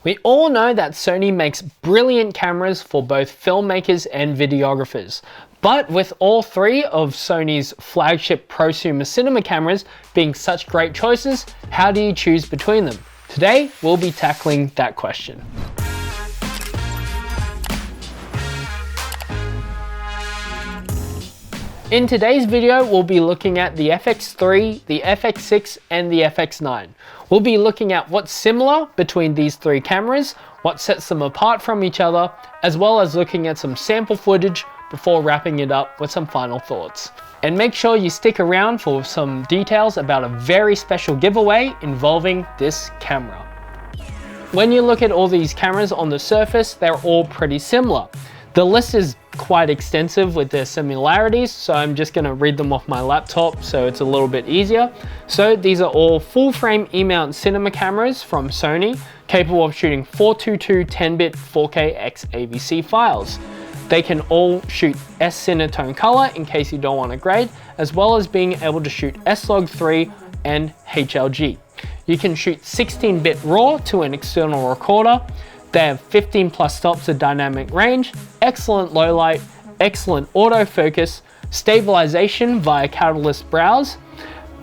We all know that Sony makes brilliant cameras for both filmmakers and videographers. But with all three of Sony's flagship prosumer cinema cameras being such great choices, how do you choose between them? Today, we'll be tackling that question. In today's video, we'll be looking at the FX3, the FX6, and the FX9. We'll be looking at what's similar between these three cameras, what sets them apart from each other, as well as looking at some sample footage before wrapping it up with some final thoughts. And make sure you stick around for some details about a very special giveaway involving this camera. When you look at all these cameras on the surface, they're all pretty similar. The list is quite extensive with their similarities, so I'm just going to read them off my laptop so it's a little bit easier. So these are all full frame E-mount cinema cameras from Sony, capable of shooting 422 10-bit 4K x AVC files. They can all shoot S-Cinetone color in case you don't want to grade, as well as being able to shoot S-Log3 and HLG. You can shoot 16-bit RAW to an external recorder. They have 15 plus stops of dynamic range, excellent low light, excellent autofocus, stabilization via catalyst browse,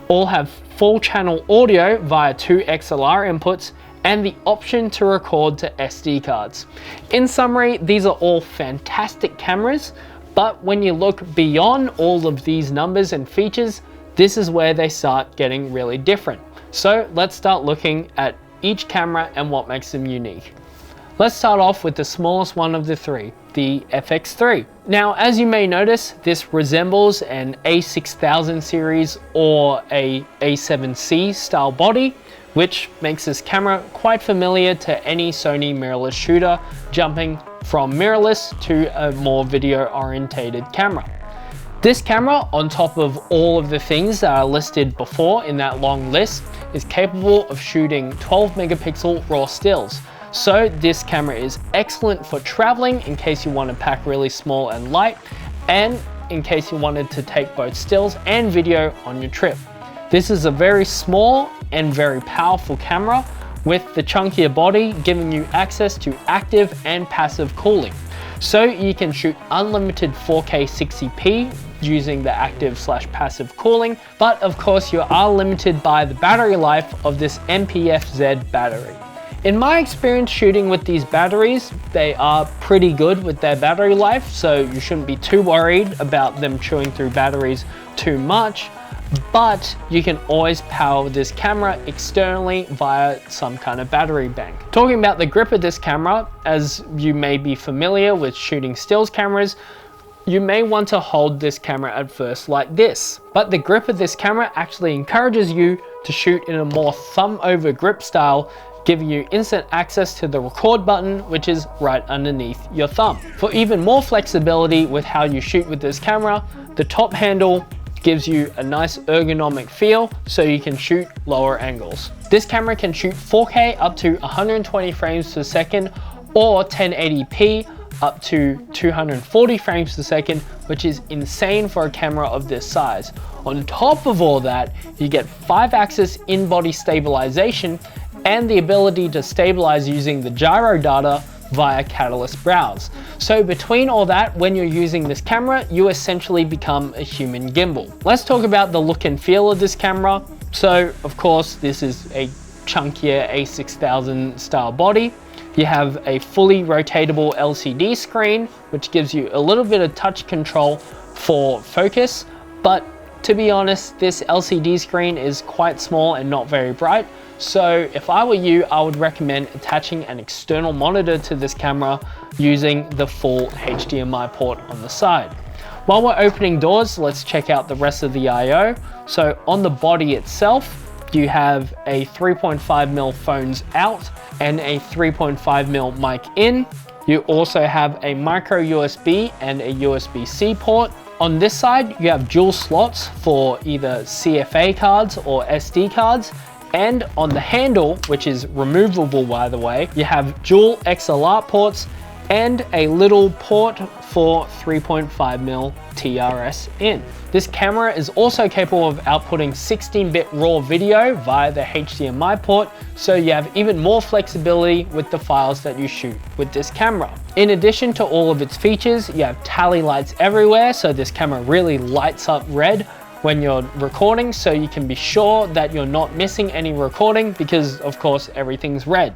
all have full channel audio via 2 XLR inputs, and the option to record to SD cards. In summary, these are all fantastic cameras, but when you look beyond all of these numbers and features, this is where they start getting really different. So let's start looking at each camera and what makes them unique. Let's start off with the smallest one of the three, the FX3. Now, as you may notice, this resembles an A6000 series or a A7C style body, which makes this camera quite familiar to any Sony mirrorless shooter, jumping from mirrorless to a more video-orientated camera. This camera, on top of all of the things that are listed before in that long list, is capable of shooting 12 megapixel raw stills. So this camera is excellent for traveling in case you want to pack really small and light, and in case you wanted to take both stills and video on your trip. This is a very small and very powerful camera with the chunkier body giving you access to active and passive cooling. So you can shoot unlimited 4K 60p using the active/passive cooling, but of course you are limited by the battery life of this MPFZ battery. In my experience shooting with these batteries, they are pretty good with their battery life, so you shouldn't be too worried about them chewing through batteries too much, but you can always power this camera externally via some kind of battery bank. Talking about the grip of this camera, as you may be familiar with shooting stills cameras, you may want to hold this camera at first like this, but the grip of this camera actually encourages you to shoot in a more thumb over grip style, giving you instant access to the record button, which is right underneath your thumb. For even more flexibility with how you shoot with this camera, the top handle gives you a nice ergonomic feel so you can shoot lower angles. This camera can shoot 4K up to 120 frames per second or 1080p up to 240 frames per second, which is insane for a camera of this size. On top of all that, you get 5-axis in-body stabilization and the ability to stabilize using the gyro data via catalyst browse. So between all that, when you're using this camera, you essentially become a human gimbal. Let's talk about the look and feel of this camera. So of course, this is a chunkier A6000 style body. You have a fully rotatable LCD screen, which gives you a little bit of touch control for focus, but to be honest, this LCD screen is quite small and not very bright. So if I were you, I would recommend attaching an external monitor to this camera using the full HDMI port on the side. While we're opening doors, let's check out the rest of the I/O. So on the body itself, you have a 3.5mm phones out and a 3.5mm mic in. You also have a micro USB and a USB-C port. On this side, you have dual slots for either CFA cards or SD cards. And on the handle, which is removable by the way, you have dual XLR ports and a little port for 3.5mm TRS in. This camera is also capable of outputting 16-bit RAW video via the HDMI port, so you have even more flexibility with the files that you shoot with this camera. In addition to all of its features, you have tally lights everywhere, so this camera really lights up red when you're recording, so you can be sure that you're not missing any recording because of course everything's red.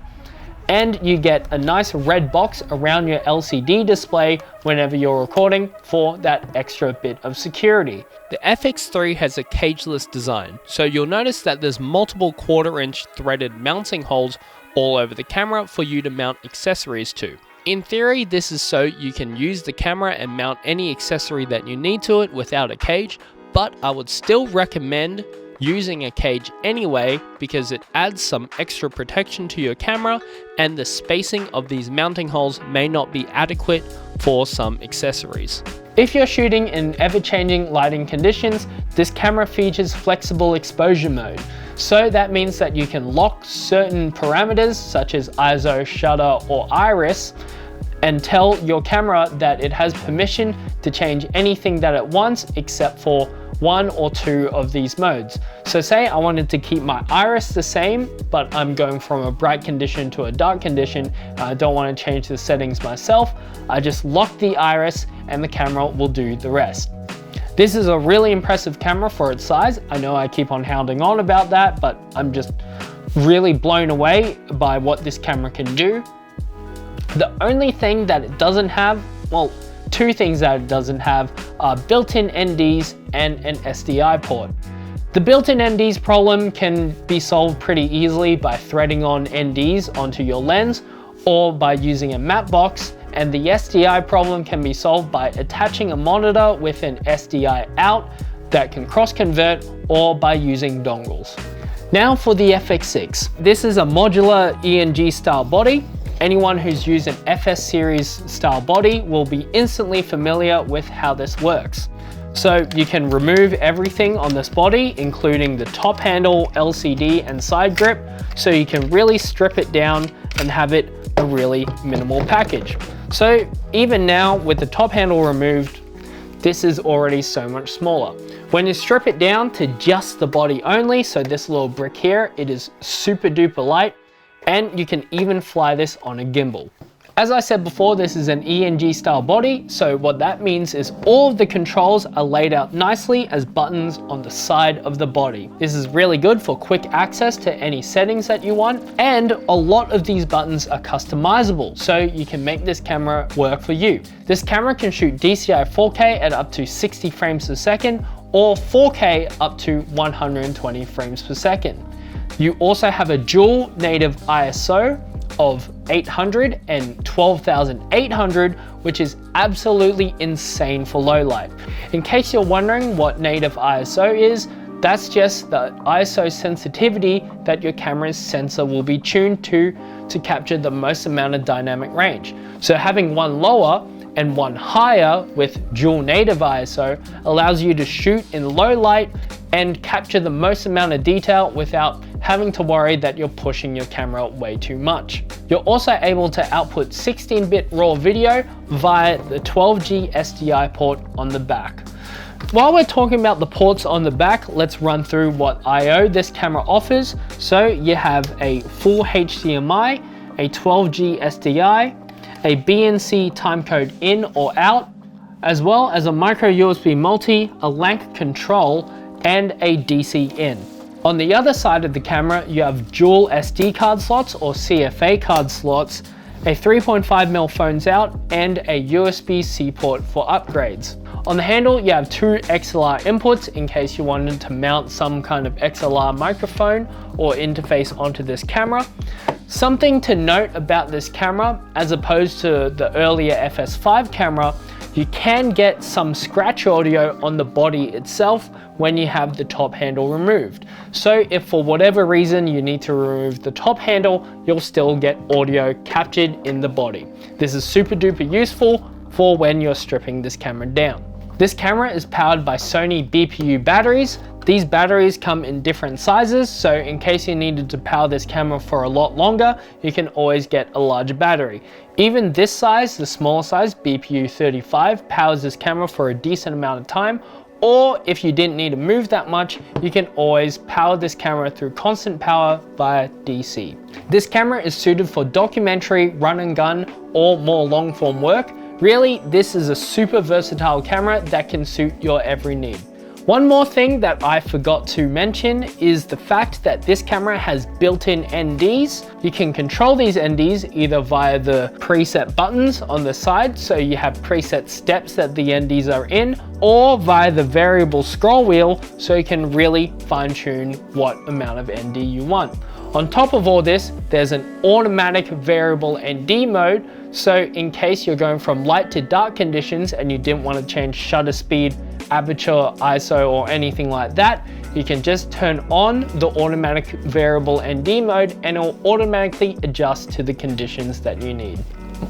And you get a nice red box around your LCD display whenever you're recording for that extra bit of security. The FX3 has a cageless design, so you'll notice that there's multiple 1/4-inch threaded mounting holes all over the camera for you to mount accessories to. In theory, this is so you can use the camera and mount any accessory that you need to it without a cage, but I would still recommend using a cage anyway because it adds some extra protection to your camera, and the spacing of these mounting holes may not be adequate for some accessories. If you're shooting in ever-changing lighting conditions, this camera features flexible exposure mode. So that means that you can lock certain parameters such as ISO, shutter, or iris, and tell your camera that it has permission to change anything that it wants except for 1 or 2 of these modes. So say I wanted to keep my iris the same, but I'm going from a bright condition to a dark condition, and I don't want to change the settings myself, I just lock the iris and the camera will do the rest. This is a really impressive camera for its size. I know I keep on hounding on about that, but I'm just really blown away by what this camera can do. The only thing that it doesn't have, well, 2 things that it doesn't have are built-in NDs and an SDI port. The built-in NDs problem can be solved pretty easily by threading on NDs onto your lens or by using a matte box, and the SDI problem can be solved by attaching a monitor with an SDI out that can cross-convert, or by using dongles. Now for the FX6. This is a modular ENG style body. Anyone who's used an FS series style body will be instantly familiar with how this works. So you can remove everything on this body, including the top handle, LCD, and side grip, so you can really strip it down and have it a really minimal package. So even now with the top handle removed, this is already so much smaller. When you strip it down to just the body only, so this little brick here, it is super duper light, and you can even fly this on a gimbal. As I said before, this is an ENG style body, so what that means is all of the controls are laid out nicely as buttons on the side of the body. This is really good for quick access to any settings that you want, and a lot of these buttons are customizable, so you can make this camera work for you. This camera can shoot DCI 4K at up to 60 frames per second, or 4K up to 120 frames per second. You also have a dual native ISO of 800 and 12,800, which is absolutely insane for low light. In case you're wondering what native ISO is, that's just the ISO sensitivity that your camera's sensor will be tuned to capture the most amount of dynamic range. So having one lower and one higher with dual native ISO allows you to shoot in low light and capture the most amount of detail without having to worry that you're pushing your camera way too much. You're also able to output 16-bit RAW video via the 12G SDI port on the back. While we're talking about the ports on the back, let's run through what I/O this camera offers. So you have a full HDMI, a 12G SDI, a BNC timecode in or out, as well as a micro USB multi, a LANC control, and a DC in. On the other side of the camera, you have dual SD card slots or CFA card slots, a 3.5mm phones out, and a USB-C port for upgrades. On the handle, you have 2 XLR inputs in case you wanted to mount some kind of XLR microphone or interface onto this camera. Something to note about this camera, as opposed to the earlier FS5 camera, you can get some scratch audio on the body itself when you have the top handle removed. So if for whatever reason you need to remove the top handle, you'll still get audio captured in the body. This is super duper useful for when you're stripping this camera down. This camera is powered by Sony BPU batteries. These batteries come in different sizes, so in case you needed to power this camera for a lot longer, you can always get a larger battery. Even this size, the smaller size, BPU 35, powers this camera for a decent amount of time. Or if you didn't need to move that much, you can always power this camera through constant power via DC. This camera is suited for documentary, run and gun, or more long form work. Really, this is a super versatile camera that can suit your every need. One more thing that I forgot to mention is the fact that this camera has built-in NDs. You can control these NDs either via the preset buttons on the side, so you have preset steps that the NDs are in, or via the variable scroll wheel, so you can really fine-tune what amount of ND you want. On top of all this, there's an automatic variable ND mode, so in case you're going from light to dark conditions and you didn't want to change shutter speed, aperture, ISO, or anything like that, you can just turn on the automatic variable ND mode and it'll automatically adjust to the conditions that you need.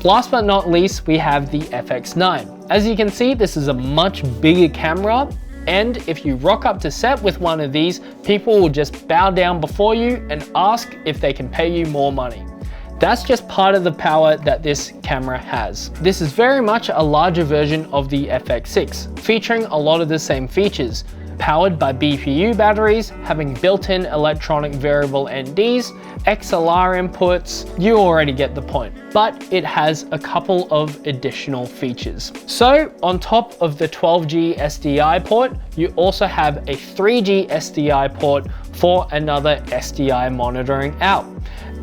Last but not least, we have the FX9. As you can see, this is a much bigger camera, and if you rock up to set with one of these, people will just bow down before you and ask if they can pay you more money. That's just part of the power that this camera has. This is very much a larger version of the FX6, featuring a lot of the same features. Powered by BPU batteries, having built-in electronic variable NDs, XLR inputs, you already get the point. But it has a couple of additional features. So on top of the 12G SDI port, you also have a 3G SDI port for another SDI monitoring out.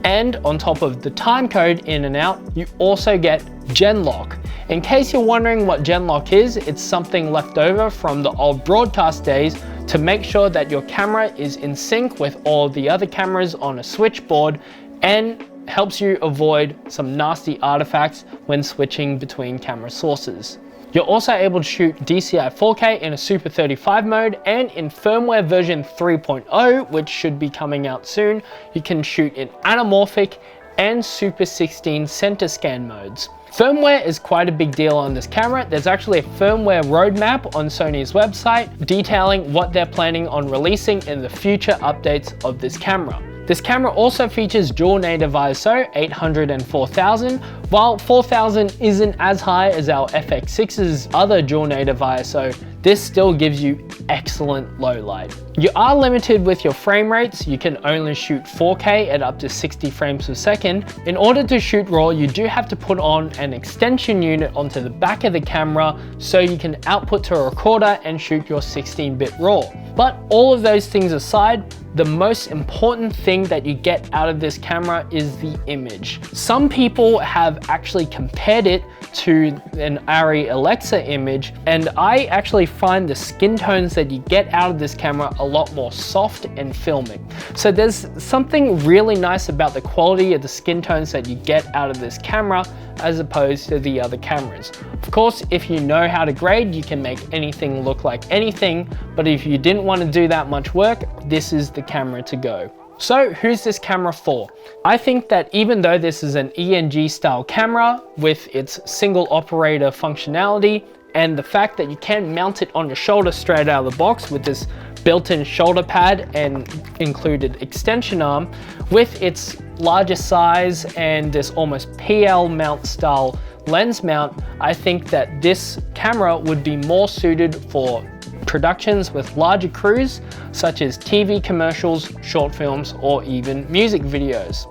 And on top of the timecode in and out, you also get Gen Lock. In case you're wondering what Gen Lock is, it's something left over from the old broadcast days to make sure that your camera is in sync with all the other cameras on a switchboard and helps you avoid some nasty artifacts when switching between camera sources. You're also able to shoot DCI 4K in a Super 35 mode, and in firmware version 3.0, which should be coming out soon, you can shoot in anamorphic and Super 16 center scan modes. Firmware is quite a big deal on this camera. There's actually a firmware roadmap on Sony's website detailing what they're planning on releasing in the future updates of this camera. This camera also features dual native ISO 800 and 4000. While 4000 isn't as high as our FX6's other dual native ISO, this still gives you excellent low light. You are limited with your frame rates. You can only shoot 4K at up to 60 frames per second. In order to shoot RAW, you do have to put on an extension unit onto the back of the camera so you can output to a recorder and shoot your 16-bit RAW. But all of those things aside, the most important thing that you get out of this camera is the image. Some people have actually compared it to an Arri Alexa image, and I actually find the skin tones that you get out of this camera a lot more soft and filmic. So there's something really nice about the quality of the skin tones that you get out of this camera as opposed to the other cameras. Of course, if you know how to grade, you can make anything look like anything, but if you didn't want to do that much work, this is the camera to go. So who's this camera for? I think that even though this is an ENG style camera with its single operator functionality and the fact that you can mount it on your shoulder straight out of the box with this built-in shoulder pad and included extension arm, with its larger size and this almost PL mount style lens mount, I think that this camera would be more suited for productions with larger crews such as TV commercials, short films, or even music videos.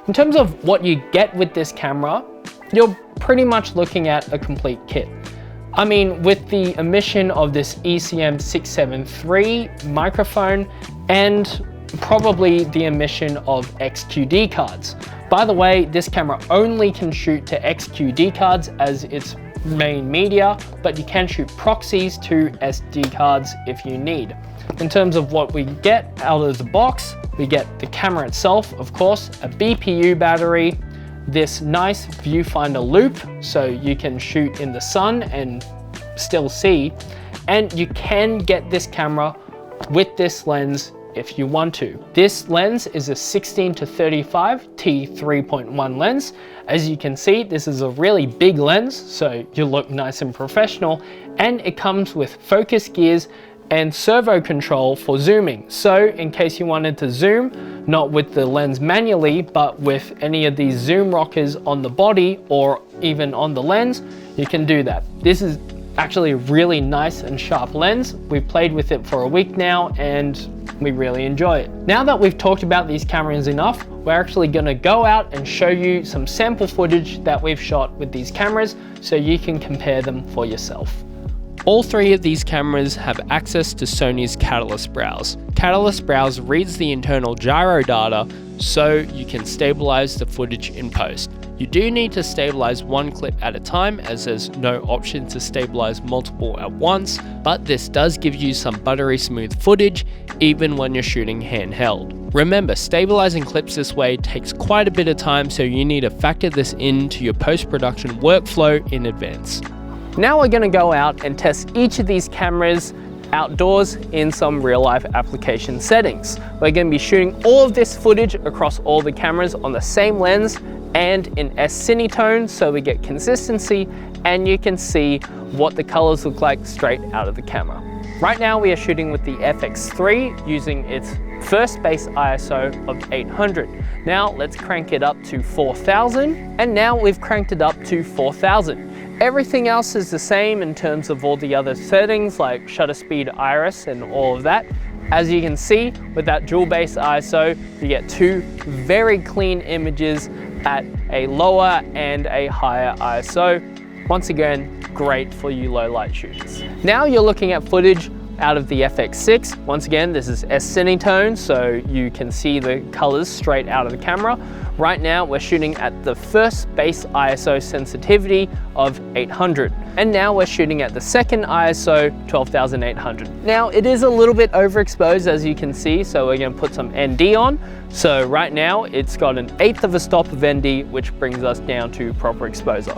In terms of what you get with this camera, you're pretty much looking at a complete kit. I mean, with the omission of this ECM673 microphone and probably the omission of XQD cards. By the way, this camera only can shoot to XQD cards as its main media, but you can shoot proxies to SD cards if you need. In terms of what we get out of the box, we get the camera itself, of course, a BPU battery, this nice viewfinder loop so you can shoot in the sun and still see, and you can get this camera with this lens if you want to. This lens is a 16-35 t3.1 lens. As you can see, this is a really big lens, so you look nice and professional, and it comes with focus gears and servo control for zooming. So in case you wanted to zoom, not with the lens manually, but with any of these zoom rockers on the body or even on the lens, you can do that. This is actually a really nice and sharp lens. We've played with it for a week now and we really enjoy it. Now that we've talked about these cameras enough, we're actually gonna go out and show you some sample footage that we've shot with these cameras so you can compare them for yourself. All three of these cameras have access to Sony's Catalyst Browse. Catalyst Browse reads the internal gyro data so you can stabilize the footage in post. You do need to stabilize one clip at a time as there's no option to stabilize multiple at once, but this does give you some buttery smooth footage even when you're shooting handheld. Remember, stabilizing clips this way takes quite a bit of time, so you need to factor this into your post-production workflow in advance. Now we're gonna go out and test each of these cameras outdoors in some real life application settings. We're gonna be shooting all of this footage across all the cameras on the same lens and in S-Cinetone so we get consistency and you can see what the colors look like straight out of the camera. Right now we are shooting with the FX3 using its first base ISO of 800. Now let's crank it up to 4000, and now we've cranked it up to 4000. Everything else is the same in terms of all the other settings like shutter speed, iris, and all of that. As you can see, with that dual base ISO, you get two very clean images at a lower and a higher ISO. Once again, great for you low light shooters. Now you're looking at footage out of the FX6. Once again, this is S-Cinetone, so you can see the colors straight out of the camera. Right now, we're shooting at the first base ISO sensitivity of 800. And now we're shooting at the second ISO, 12,800. Now, it is a little bit overexposed, as you can see, so we're gonna put some ND on. So right now, it's got an 1/8 of a stop of ND, which brings us down to proper exposure.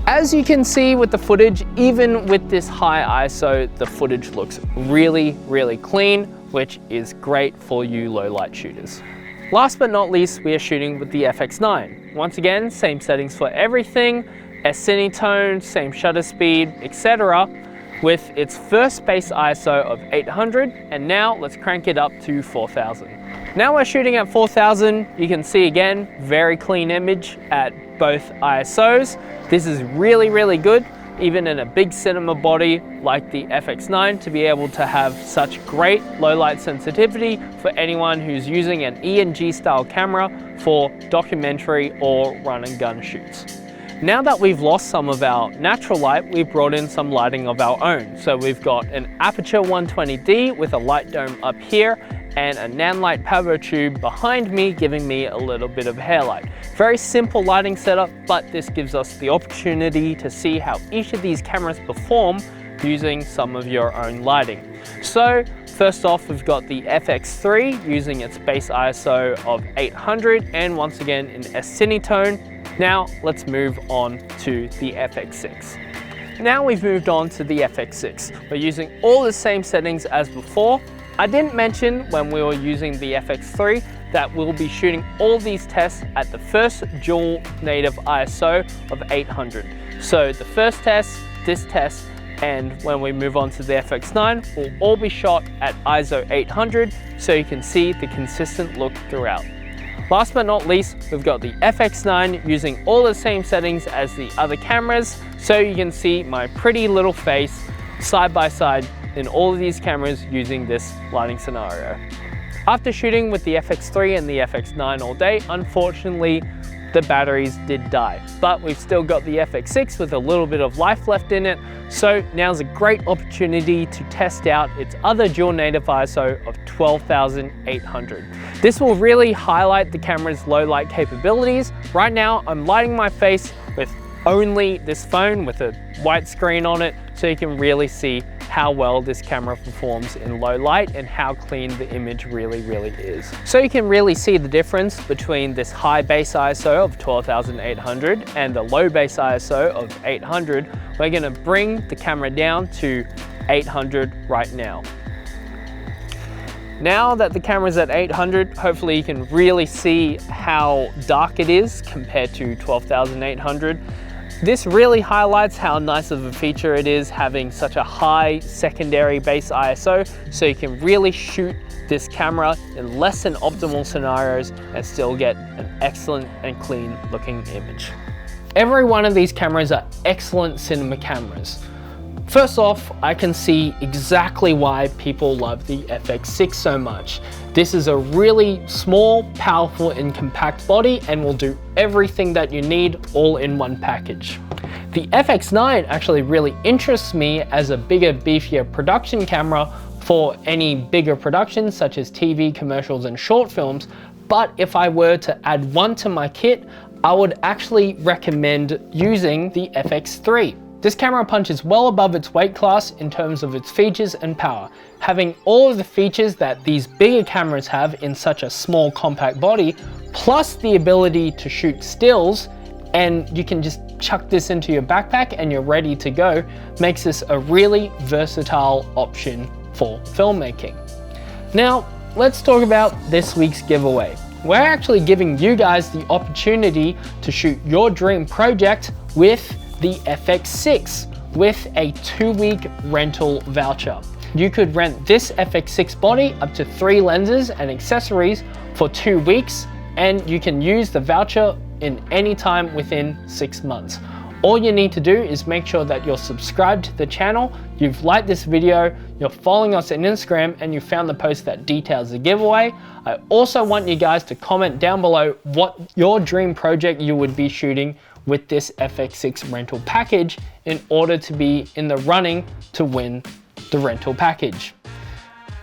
As you can see with the footage, even with this high ISO, the footage looks really, really clean, which is great for you low light shooters. Last but not least, we are shooting with the FX9. Once again, same settings for everything, S-Cinetone, same shutter speed, etc. with its first base ISO of 800, and now let's crank it up to 4000. Now we're shooting at 4000, you can see again, very clean image at both ISOs. This is really, really good, even in a big cinema body like the FX9, to be able to have such great low light sensitivity for anyone who's using an E&G style camera for documentary or run and gun shoots. Now that we've lost some of our natural light, we've brought in some lighting of our own. So we've got an aperture 120D with a light dome up here and a Nanlite Pavo tube behind me, giving me a little bit of hairlight. Very simple lighting setup, but this gives us the opportunity to see how each of these cameras perform using some of your own lighting. So first off, we've got the FX3 using its base ISO of 800 and once again in S-Cinetone. Now let's move on to the FX6. Now we've moved on to the FX6. We're using all the same settings as before. I didn't mention when we were using the FX3 that we'll be shooting all these tests at the first dual native ISO of 800. So the first test, this test, and when we move on to the FX9, will all be shot at ISO 800 so you can see the consistent look throughout. Last but not least, we've got the FX9 using all the same settings as the other cameras so you can see my pretty little face side by side in all of these cameras using this lighting scenario. After shooting with the FX3 and the FX9 all day, unfortunately, the batteries did die, but we've still got the FX6 with a little bit of life left in it, so now's a great opportunity to test out its other dual native ISO of 12,800. This will really highlight the camera's low light capabilities. Right now, I'm lighting my face with only this phone with a white screen on it, so you can really see how well this camera performs in low light and how clean the image really is. So you can really see the difference between this high base ISO of 12,800 and the low base ISO of 800. We're gonna bring the camera down to 800 right now. Now that the camera's at 800, hopefully you can really see how dark it is compared to 12,800. This really highlights how nice of a feature it is having such a high secondary base ISO, so you can really shoot this camera in less than optimal scenarios and still get an excellent and clean looking image. Every one of these cameras are excellent cinema cameras. First off, I can see exactly why people love the FX6 so much. This is a really small, powerful and compact body and will do everything that you need all in one package. The FX9 actually really interests me as a bigger, beefier production camera for any bigger productions such as TV, commercials and short films, but if I were to add one to my kit, I would actually recommend using the FX3. This camera punches well above its weight class in terms of its features and power, having all of the features that these bigger cameras have in such a small compact body, plus the ability to shoot stills, and you can just chuck this into your backpack and you're ready to go, makes this a really versatile option for filmmaking. Now, let's talk about this week's giveaway. We're actually giving you guys the opportunity to shoot your dream project with the FX6 with a 2-week rental voucher. You could rent this FX6 body up to 3 lenses and accessories for 2 weeks, and you can use the voucher in any time within 6 months. All you need to do is make sure that you're subscribed to the channel, you've liked this video, you're following us on Instagram, and you found the post that details the giveaway. I also want you guys to comment down below what your dream project you would be shooting with this FX6 rental package in order to be in the running to win the rental package.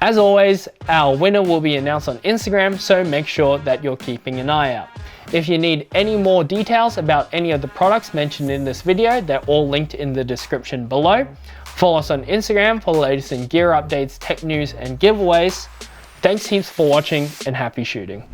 As always, our winner will be announced on Instagram, so make sure that you're keeping an eye out. If you need any more details about any of the products mentioned in this video, they're all linked in the description below. Follow us on Instagram for the latest in gear updates, tech news, and giveaways. Thanks heaps for watching and happy shooting.